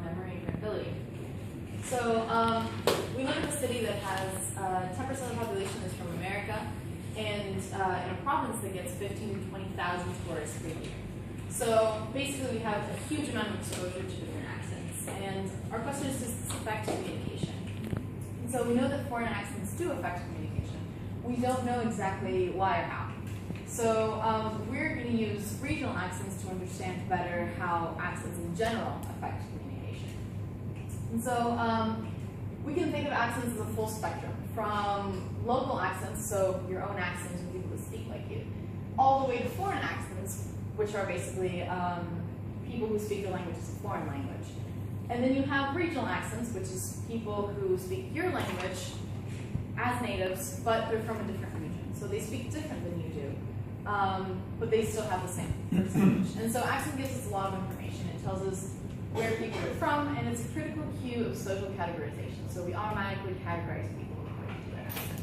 memory and credibility. So we live in a city that has 10% of the population is from America, and in a province that gets 15,000 to 20,000 tourists per year. So basically we have a huge amount of exposure to different accents, and our question is, does this affect communication? And so we know that foreign accents do affect communication. We don't know exactly why or how. So we're going to use regional accents to understand better how accents in general affect communication. And so we can think of accents as a full spectrum, from local accents, so your own accent and people who speak like you, all the way to foreign accents, which are basically people who speak your language as a foreign language. And then you have regional accents, which is people who speak your language as natives, but they're from a different region. So they speak different than you do, but they still have the same language. And so accent gives us a lot of information. It tells us where people are from, and it's a critical cue of social categorization. So we automatically categorize people according to their accent.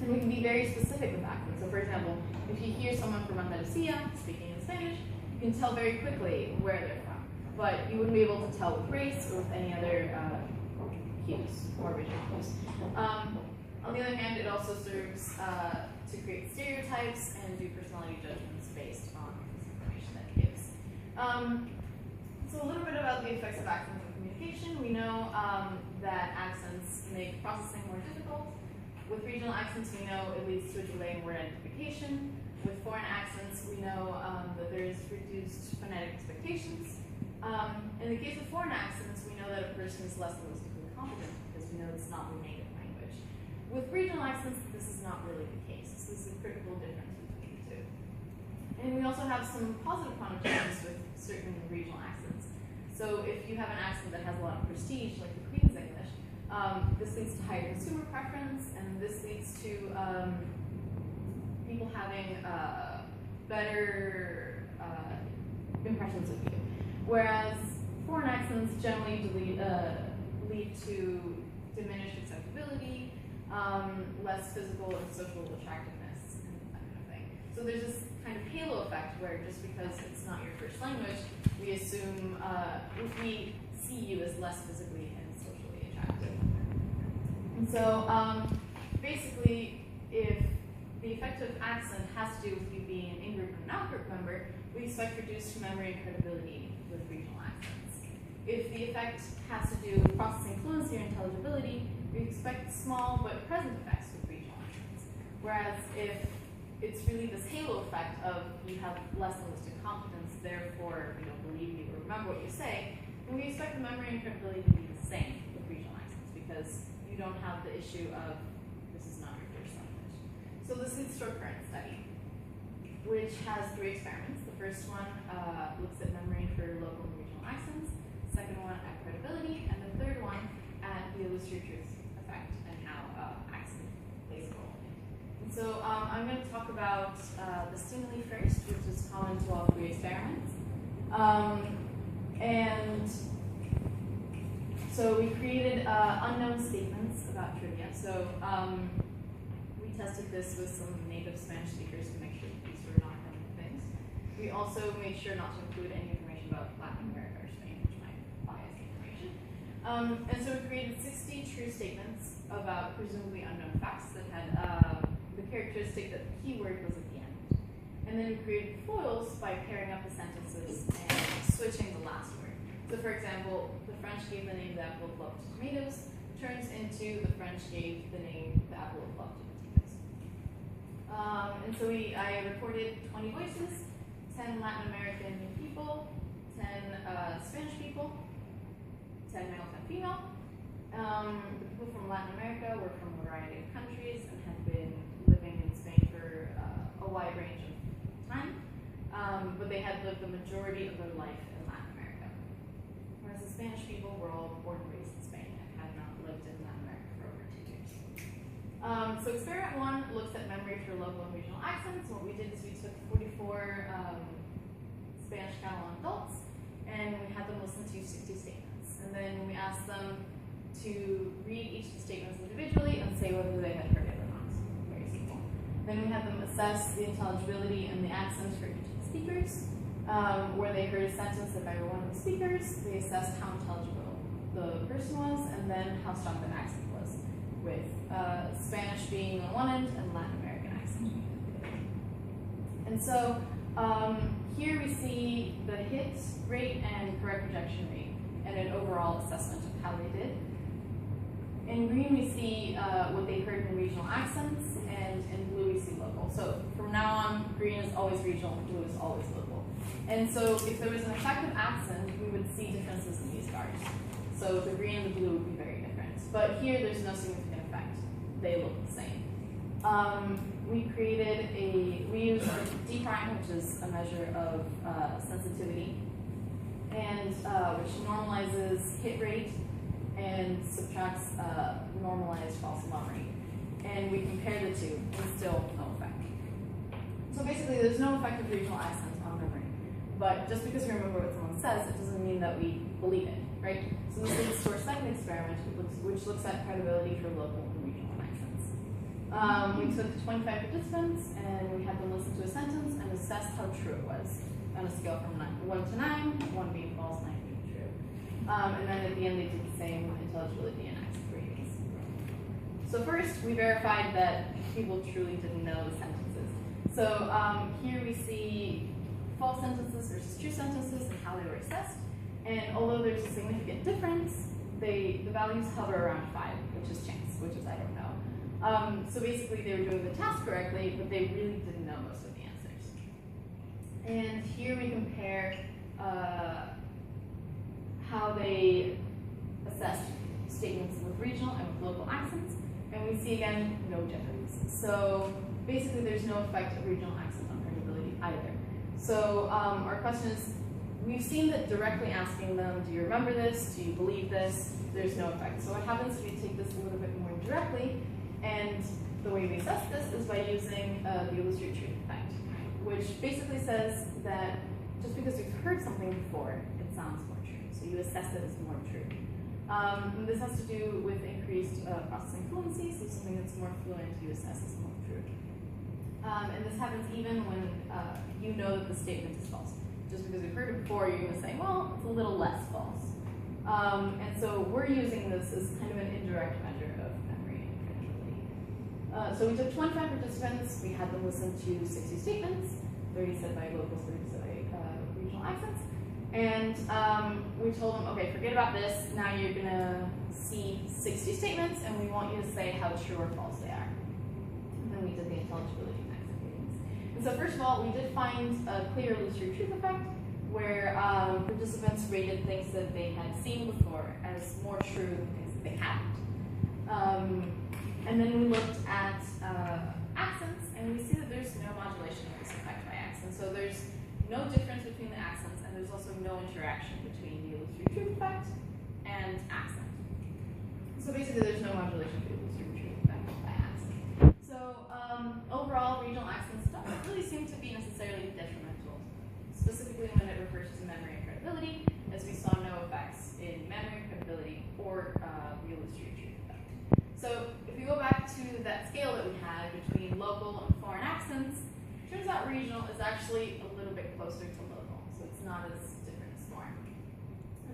And we can be very specific with accents. So for example, if you hear someone from Andalusia speaking in Spanish, you can tell very quickly where they're from. But you wouldn't be able to tell with race or with any other cues or regional cues. On the other hand, it also serves to create stereotypes and do personality judgments based on this information that it gives. So a little bit about the effects of accents on communication. We know that accents make processing more difficult. With regional accents, we know it leads to a delay in word identification. With foreign accents, we know that there is reduced phonetic expectations. In the case of foreign accents, we know that a person is less linguistically competent because we know it's not their native language. With regional accents, this is not really the case. So this is a critical difference between the two. And we also have some positive connotations with certain regional accents. So if you have an accent that has a lot of prestige, like the Queen's English, this leads to higher consumer preference, and this leads to people having better impressions of you. Whereas foreign accents generally lead to diminished acceptability, less physical and social attractiveness, and that kind of thing. So there's this kind of halo effect where just because it's not your first language, we assume, we see you as less physically and socially attractive. And so basically, if the effect of accent has to do with you being an in-group and an out-group member, we expect reduced memory and credibility with regional accents. If the effect has to do with processing fluency or intelligibility, we expect small but present effects with regional accents. Whereas if it's really this halo effect of you have less linguistic competence, therefore we don't believe you or remember what you say, then we expect the memory and credibility to be the same with regional accents because you don't have the issue of this is not your first language. So this leads to our current study, which has 3 experiments. The first one looks at memory for local and regional accents, the second one at credibility, and the third one at the illusory truth effect and how accent plays a role. And so I'm going to talk about the stimuli first, which is common to all 3 experiments. And so we created unknown statements about trivia. So we tested this with some native Spanish speakers to make sure that these were not known things. We also made sure not to include any information about Latin America or Spain, which might bias the information. And so we created 60 true statements about presumably unknown facts that had the characteristic that the keyword was at the end. And then we created foils by pairing up the sentences and switching the last word. So for example, the French gave the name the apple of love to tomatoes, turns into the French gave the name the apple of love to potatoes. And so I recorded 20 voices, 10 Latin American people, 10 Spanish people, 10 male, 10 female. The people from Latin America were from a variety of countries and had been living in Spain for a wide range of time, but they had lived the majority of their life in Latin America. Whereas the Spanish people were all born and raised in Spain and had not lived in Latin America for over 2 years. So experiment 1 looks at memory for local and regional accents. What we did is we took 44 Spanish Catalan adults and we had them listen to 60 statements. And then we asked them to read each of the statements individually and say whether they had heard it or not. Very simple. Then we had them assess the intelligibility and the accents for each of the speakers. where they heard a sentence said by one of the speakers. They assessed how intelligible the person was, and then how strong the accent was, with Spanish being on one end and Latin American accent. And so here we see the hit rate and correct rejection rate, and an overall assessment of how they did. In green, we see what they heard in regional accents, and in blue, we see local. So from now on, green is always regional, blue is always local. And so if there was an effective accent, we would see differences in these bars. So the green and the blue would be very different. But here, there's no significant effect. They look the same. We used D prime, which is a measure of sensitivity, and which normalizes hit rate and subtracts normalized false alarm rate. And we compare the two, and still no effect. So basically, there's no effect of regional accent on memory. But just because we remember what someone says, it doesn't mean that we believe it, right? So this leads to our second experiment, which looks at credibility for local and regional accents. We took 25 participants, and we had them listen to a sentence and assess how true it was on a scale from 1 to 9, 1 being false, 9 being true. And then at the end, they did the same intelligibility and accent ratings. So first, we verified that people truly didn't know the sentences. So here we see false sentences versus true sentences and how they were assessed. And although there's a significant difference, the values hover around 5, which is chance, which is I don't know. So basically, they were doing the task correctly, but they really didn't know most of the answers. And here we compare how they assessed statements with regional and with local accents, and we see again no difference. So basically, there's no effect of regional accent on credibility either. So our question is, we've seen that directly asking them, do you remember this? Do you believe this? There's no effect. So what happens if we take this a little bit more directly? And the way we assess this is by using the illusory truth effect, which basically says that just because you've heard something before, it sounds more true. So you assess it as more true. And this has to do with increased processing fluency. So something that's more fluent, you assess as more true. And this happens even when you know that the statement is false. Just because you've heard it before, you're going to say, well, it's a little less false. And so we're using this as kind of an indirect measure of memory and credibility. So we took 25 participants. We had them listen to 60 statements, 30 said by locals, 30 said by regional accents. And we told them, okay, forget about this. Now you're going to see 60 statements, and we want you to say how true or false they are. And then we did the intelligibility. And so first of all, we did find a clear illusory truth effect, where participants rated things that they had seen before as more true than things that they hadn't. And then we looked at accents, and we see that there's no modulation of this effect by accent. So there's no difference between the accents, and there's also no interaction between the illusory truth effect and accent. So basically, there's no modulation of the illusory truth effect by accent. So overall, regional accents don't really seem to be necessarily detrimental, specifically when it refers to memory and credibility, as we saw no effects in memory, credibility, or the illusory truth effect. So if we go back to that scale that we had between local and foreign accents, it turns out regional is actually a little bit closer to local, so it's not as different as foreign.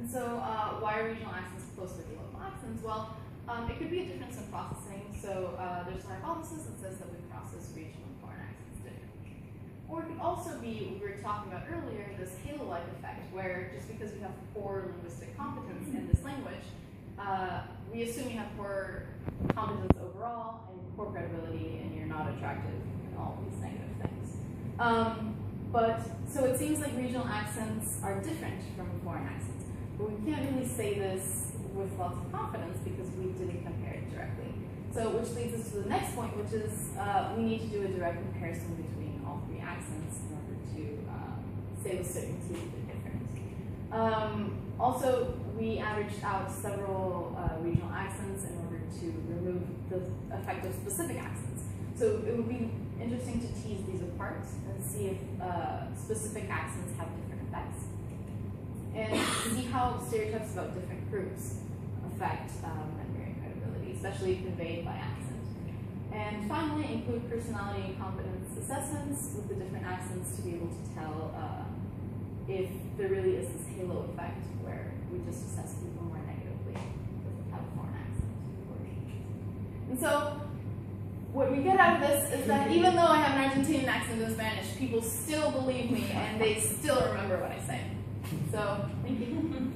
And so why are regional accents closer to local accents? Well, it could be a difference in processing. So there's a hypothesis that says that we process regional and foreign accents differently. Or it could also be, what we were talking about earlier, this halo-like effect, where just because we have poor linguistic competence in this language, we assume you have poor competence overall and poor credibility, and you're not attractive, and all these negative things. So it seems like regional accents are different from foreign accents. But we can't really say this with lots of confidence because we didn't compare it directly. So which leads us to the next point, which is we need to do a direct comparison between all three accents in order to say with certainty that they're different. Also, we averaged out several regional accents in order to remove the effect of specific accents. So it would be interesting to tease these apart and see if specific accents have different effects. And see how stereotypes about different groups affect memory and credibility, especially conveyed by accent. And finally, include personality and competence assessments with the different accents to be able to tell if there really is this halo effect where we just assess people more negatively because they have a foreign accent. And so, what we get out of this is that even though I have an Argentinian accent in Spanish, people still believe me and they still remember what I say. So, thank you.